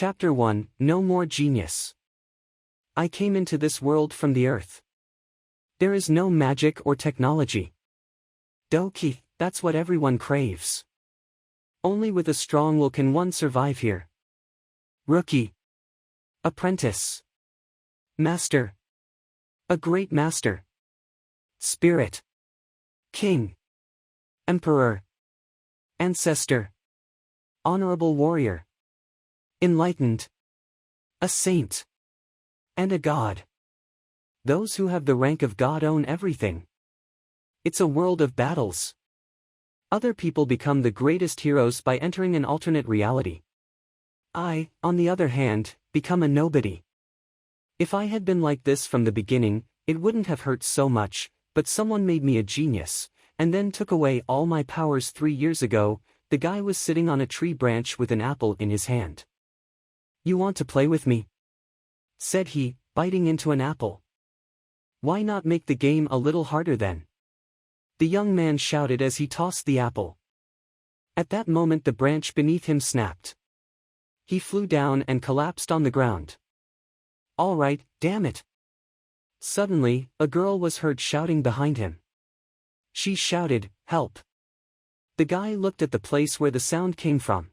Chapter 1, No More Genius. I came into this world from the earth. There is no magic or technology. Doki, that's what everyone craves. Only with a strong will can one survive here. Rookie. Apprentice. Master. A great master. Spirit. King. Emperor. Ancestor. Honorable warrior. Enlightened. A saint. And a god. Those who have the rank of god own everything. It's a world of battles. Other people become the greatest heroes by entering an alternate reality. I, on the other hand, become a nobody. If I had been like this from the beginning, it wouldn't have hurt so much, but someone made me a genius, and then took away all my powers 3 years ago. The guy was sitting on a tree branch with an apple in his hand. "You want to play with me?" said he, biting into an apple. "Why not make the game a little harder then?" the young man shouted as he tossed the apple. At that moment the branch beneath him snapped. He flew down and collapsed on the ground. "All right, damn it." Suddenly, a girl was heard shouting behind him. She shouted, "Help." The guy looked at the place where the sound came from.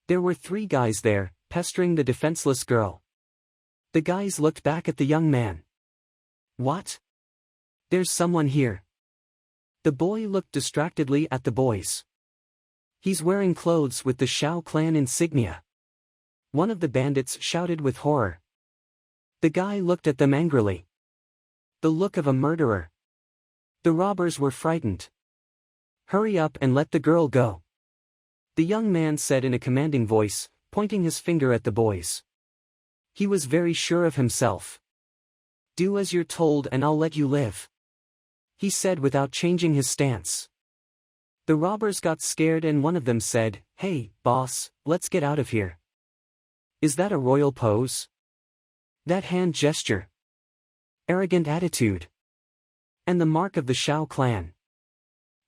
There were 3 guys there, pestering the defenseless girl. The guys looked back at the young man. "What? There's someone here." The boy looked distractedly at the boys. "He's wearing clothes with the Shao clan insignia." One of the bandits shouted with horror. The guy looked at them angrily. The look of a murderer. The robbers were frightened. "Hurry up and let the girl go," the young man said in a commanding voice, pointing his finger at the boys. He was very sure of himself. "Do as you're told and I'll let you live," he said without changing his stance. The robbers got scared and one of them said, "Hey, boss, let's get out of here." Is that a royal pose? That hand gesture? Arrogant attitude? And the mark of the Shao clan?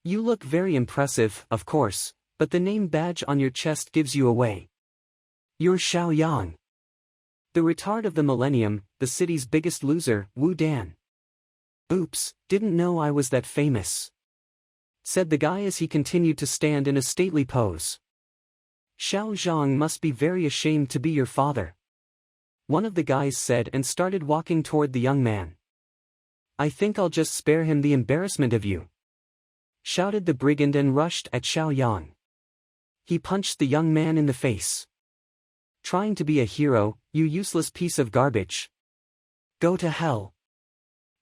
You look very impressive, of course, but the name badge on your chest gives you away. You're Shao Yang. The retard of the millennium, the city's biggest loser, Wu Dan. "Oops, didn't know I was that famous," said the guy as he continued to stand in a stately pose. "Shao Zhang must be very ashamed to be your father," one of the guys said and started walking toward the young man. "I think I'll just spare him the embarrassment of you," shouted the brigand and rushed at Shao Yang. He punched the young man in the face. "Trying to be a hero, you useless piece of garbage. Go to hell."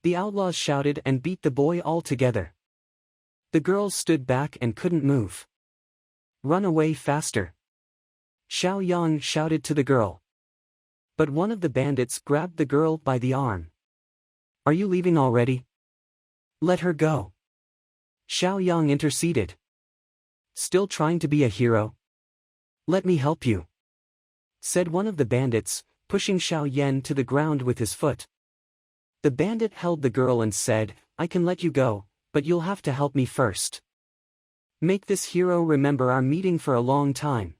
The outlaws shouted and beat the boy all together. The girls stood back and couldn't move. "Run away faster," Shao Yang shouted to the girl. But one of the bandits grabbed the girl by the arm. "Are you leaving already? Let her go." Shao Yang interceded. "Still trying to be a hero? Let me help you," said one of the bandits, pushing Shao Yan to the ground with his foot. The bandit held the girl and said, "I can let you go, but you'll have to help me first. Make this hero remember our meeting for a long time."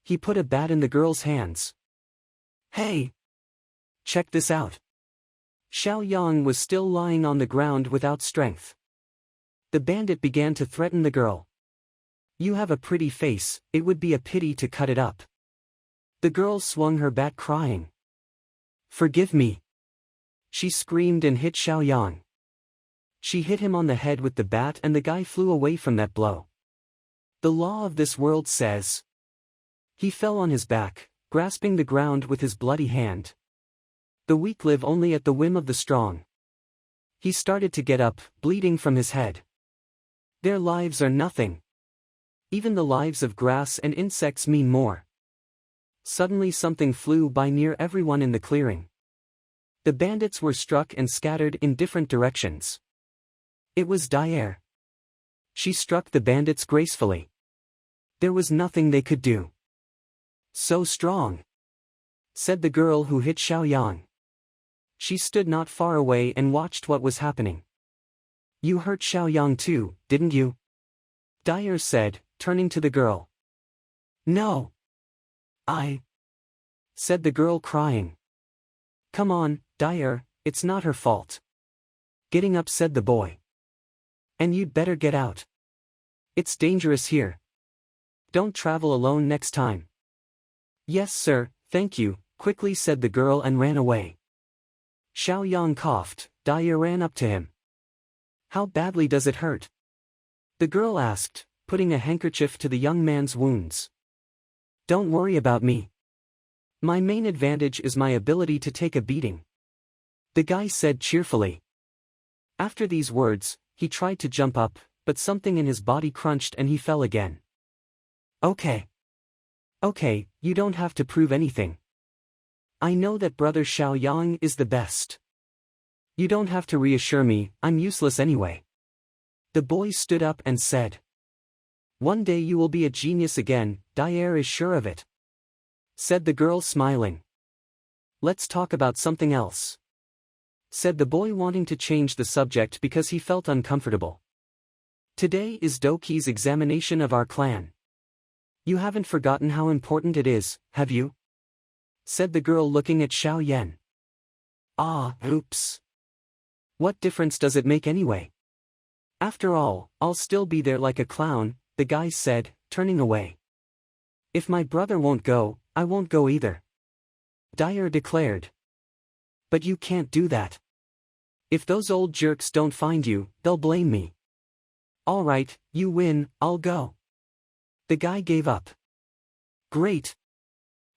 He put a bat in the girl's hands. "Hey! Check this out." Shao Yang was still lying on the ground without strength. The bandit began to threaten the girl. "You have a pretty face, it would be a pity to cut it up." The girl swung her bat crying. "Forgive me," she screamed and hit Shao Yang. She hit him on the head with the bat and the guy flew away from that blow. The law of this world says. He fell on his back, grasping the ground with his bloody hand. The weak live only at the whim of the strong. He started to get up, bleeding from his head. Their lives are nothing. Even the lives of grass and insects mean more. Suddenly something flew by near everyone in the clearing. The bandits were struck and scattered in different directions. It was Dyer. She struck the bandits gracefully. There was nothing they could do. "So strong," said the girl who hit Shao Yang. She stood not far away and watched what was happening. "You hurt Shao Yang too, didn't you?" Dyer said, turning to the girl. "No. said the girl crying. Come on, Dyer, it's not her fault. Getting up, said the boy. And you'd better get out. It's dangerous here. Don't travel alone next time. Yes sir, thank you, quickly said the girl and ran away. Xiaoyang coughed. Dyer ran up to him. How badly does it hurt? The girl asked, putting a handkerchief to the young man's wounds. Don't worry about me. My main advantage is my ability to take a beating, the guy said cheerfully. After these words, he tried to jump up, but something in his body crunched and he fell again. Okay. Okay, you don't have to prove anything. I know that brother Xiaoyang is the best. You don't have to reassure me, I'm useless anyway. The boy stood up and said. One day you will be a genius again, Dyer is sure of it, said the girl smiling. Let's talk about something else, said the boy, wanting to change the subject because he felt uncomfortable. Today is Doki's examination of our clan. You haven't forgotten how important it is, have you? Said the girl, looking at Xiao Yan. Ah, oops. What difference does it make anyway? After all, I'll still be there like a clown, the guy said, turning away. If my brother won't go, I won't go either, Dyer declared. But you can't do that. If those old jerks don't find you, they'll blame me. All right, you win, I'll go. The guy gave up. Great.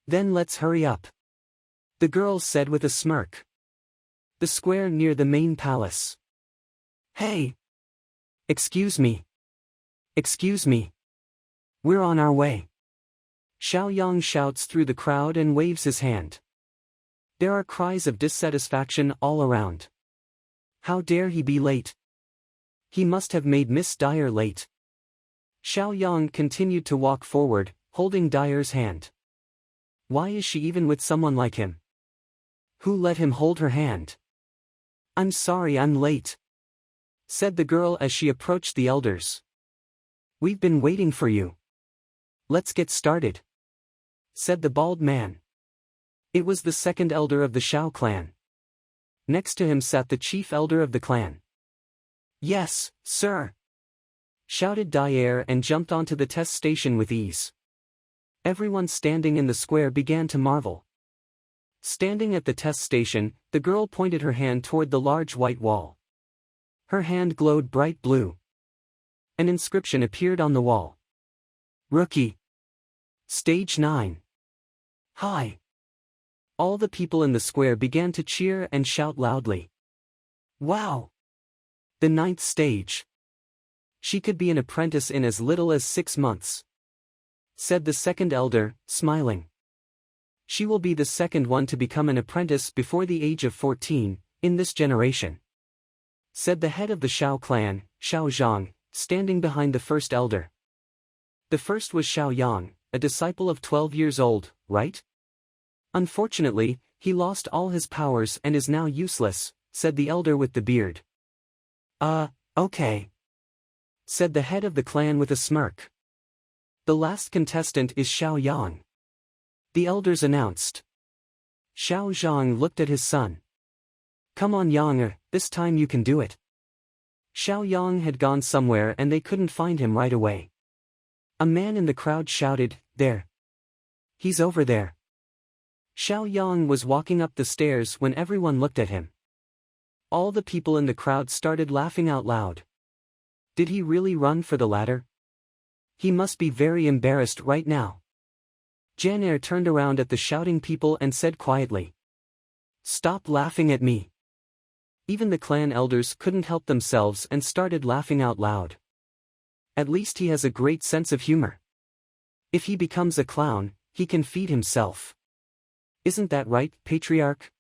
Then let's hurry up, the girl said with a smirk. The square near the main palace. Hey! Excuse me. Excuse me. We're on our way. Xiaoyang shouts through the crowd and waves his hand. There are cries of dissatisfaction all around. How dare he be late? He must have made Miss Dyer late. Xiaoyang continued to walk forward, holding Dyer's hand. Why is she even with someone like him? Who let him hold her hand? I'm sorry I'm late, said the girl as she approached the elders. We've been waiting for you. Let's get started, said the bald man. It was the second elder of the Xiao clan. Next to him sat the chief elder of the clan. Yes, sir, shouted Dyer and jumped onto the test station with ease. Everyone standing in the square began to marvel. Standing at the test station, the girl pointed her hand toward the large white wall. Her hand glowed bright blue. An inscription appeared on the wall. Rookie. Stage 9. Hi. All the people in the square began to cheer and shout loudly. Wow! The 9th stage. She could be an apprentice in as little as 6 months, said the second elder, smiling. She will be the second one to become an apprentice before the age of 14, in this generation, said the head of the Xiao clan, Xiao Zhang, standing behind the first elder. The first was Xiaoyang, a disciple of 12 years old, right? Unfortunately, he lost all his powers and is now useless, said the elder with the beard. Okay, said the head of the clan with a smirk. The last contestant is Xiaoyang, the elders announced. Xiao Zhang looked at his son. Come on Yang, this time you can do it. Xiaoyang had gone somewhere and they couldn't find him right away. A man in the crowd shouted, there. He's over there. Xiaoyang was walking up the stairs when everyone looked at him. All the people in the crowd started laughing out loud. Did he really run for the ladder? He must be very embarrassed right now. Jan'er turned around at the shouting people and said quietly. Stop laughing at me. Even the clan elders couldn't help themselves and started laughing out loud. At least he has a great sense of humor. If he becomes a clown, he can feed himself. Isn't that right, patriarch?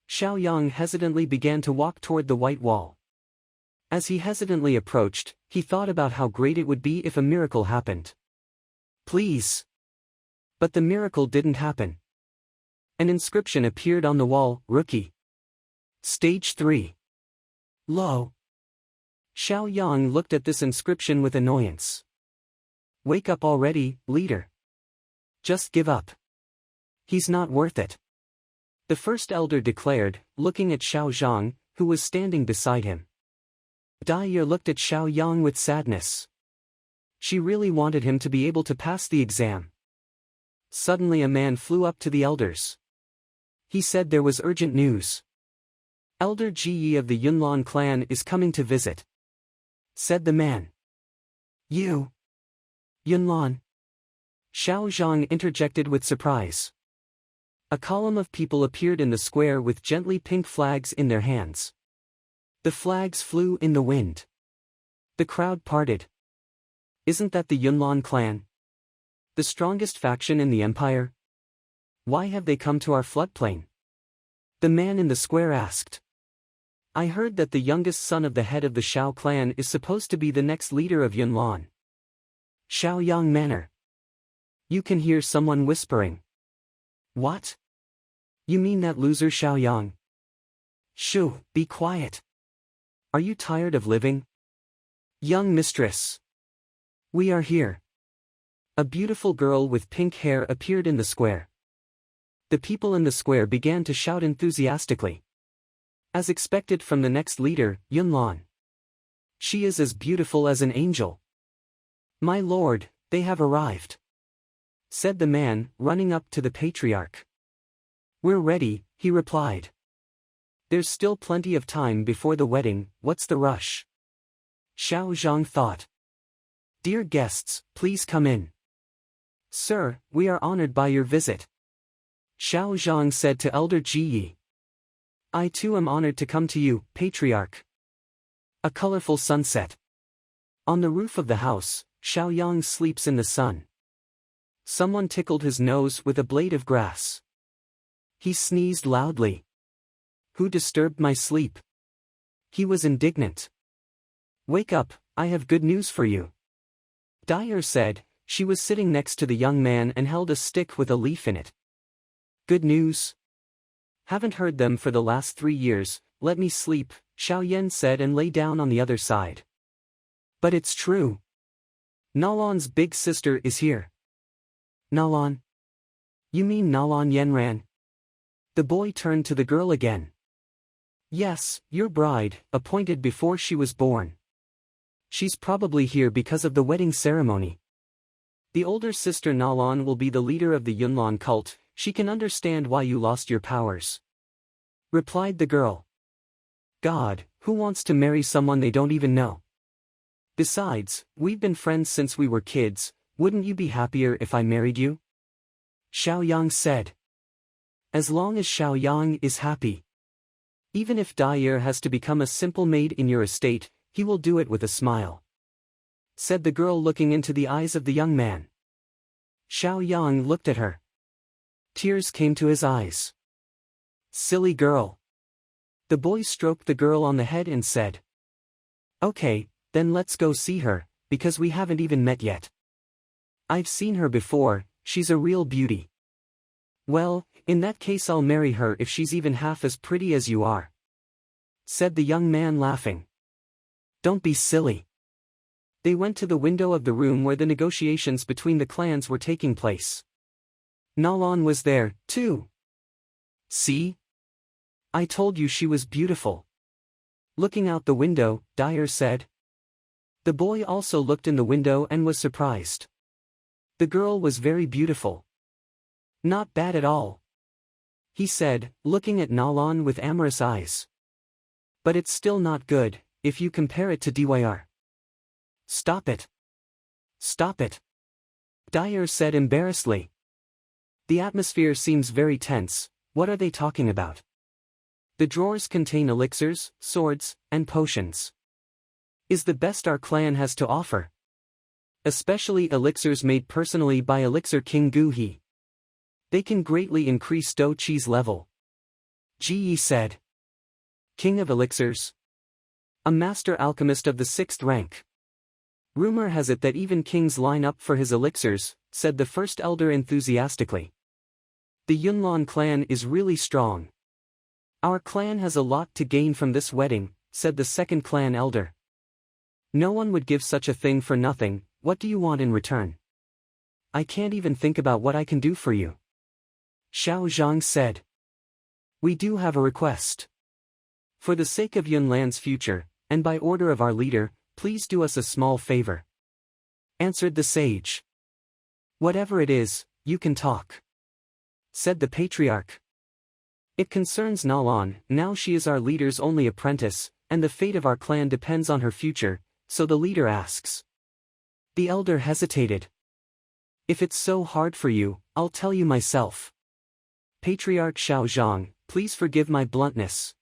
Xiaoyang hesitantly began to walk toward the white wall. As he hesitantly approached, he thought about how great it would be if a miracle happened. Please. But the miracle didn't happen. An inscription appeared on the wall, Rookie. Stage 3. Lo. Xiaoyang looked at this inscription with annoyance. Wake up already, leader. Just give up. He's not worth it. The first elder declared, looking at Xiao Zhang, who was standing beside him. Dai looked at Xiao Yang with sadness. She really wanted him to be able to pass the exam. Suddenly a man flew up to the elders. He said there was urgent news. Elder Ji Yi of the Yunlan clan is coming to visit. Said the man. You? Yunlan? Xiao Zhang interjected with surprise. A column of people appeared in the square with gently pink flags in their hands. The flags flew in the wind. The crowd parted. Isn't that the Yunlan clan? The strongest faction in the empire? Why have they come to our floodplain? The man in the square asked. I heard that the youngest son of the head of the Xiao clan is supposed to be the next leader of Yunlan. Xiaoyang Manor. You can hear someone whispering. What? You mean that loser Xiaoyang? Shoo, be quiet. Are you tired of living? Young mistress. We are here. A beautiful girl with pink hair appeared in the square. The people in the square began to shout enthusiastically. As expected from the next leader, Yunlan. She is as beautiful as an angel. My lord, they have arrived. Said the man, running up to the patriarch. We're ready, he replied. There's still plenty of time before the wedding, what's the rush? Xiao Zhang thought. Dear guests, please come in. Sir, we are honored by your visit. Xiao Zhang said to Elder Ji Yi. I too am honored to come to you, patriarch. A colorful sunset. On the roof of the house, Xiao Yang sleeps in the sun. Someone tickled his nose with a blade of grass. He sneezed loudly. Who disturbed my sleep? He was indignant. Wake up, I have good news for you. Dai said. She was sitting next to the young man and held a stick with a leaf in it. Good news? Haven't heard them for the last 3 years, let me sleep, Xiao Yan said and lay down on the other side. But it's true. Nalan's big sister is here. Nalan? You mean Nalan Yenran? The boy turned to the girl again. Yes, your bride, appointed before she was born. She's probably here because of the wedding ceremony. The older sister Nalan will be the leader of the Yunlan cult, she can understand why you lost your powers. Replied the girl. God, who wants to marry someone they don't even know? Besides, we've been friends since we were kids, wouldn't you be happier if I married you? Xiao Yang said. As long as Xiao Yang is happy. Even if Dai has to become a simple maid in your estate, he will do it with a smile. Said the girl looking into the eyes of the young man. Xiao Yang looked at her. Tears came to his eyes. Silly girl. The boy stroked the girl on the head and said. Okay, then let's go see her, because we haven't even met yet. I've seen her before, she's a real beauty. Well, in that case I'll marry her if she's even half as pretty as you are. Said the young man laughing. Don't be silly. They went to the window of the room where the negotiations between the clans were taking place. Nalan was there, too. See? I told you she was beautiful. Looking out the window, Dai said. The boy also looked in the window and was surprised. The girl was very beautiful. Not bad at all. He said, looking at Nalan with amorous eyes. But it's still not good, if you compare it to Dyr. Stop it. Stop it. Dai said embarrassedly. The atmosphere seems very tense, what are they talking about? The drawers contain elixirs, swords, and potions. Is the best our clan has to offer. Especially elixirs made personally by Elixir King Gu He. They can greatly increase Do Chi's level. Ji Yi said. King of elixirs. A master alchemist of the 6th rank. Rumor has it that even kings line up for his elixirs, said the first elder enthusiastically. The Yunlan clan is really strong. Our clan has a lot to gain from this wedding, said the second clan elder. No one would give such a thing for nothing, what do you want in return? I can't even think about what I can do for you. Xiao Zhang said. We do have a request. For the sake of Yunlan's future, and by order of our leader, please do us a small favor. Answered the sage. Whatever it is, you can talk. Said the patriarch. It concerns Nalan. Now she is our leader's only apprentice, and the fate of our clan depends on her future, so the leader asks. The elder hesitated. If it's so hard for you, I'll tell you myself. Patriarch Xiao Zhang, please forgive my bluntness.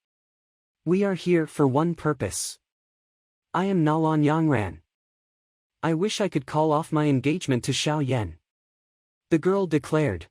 We are here for one purpose. I am Nalan Yangran. I wish I could call off my engagement to Xiao Yan. The girl declared.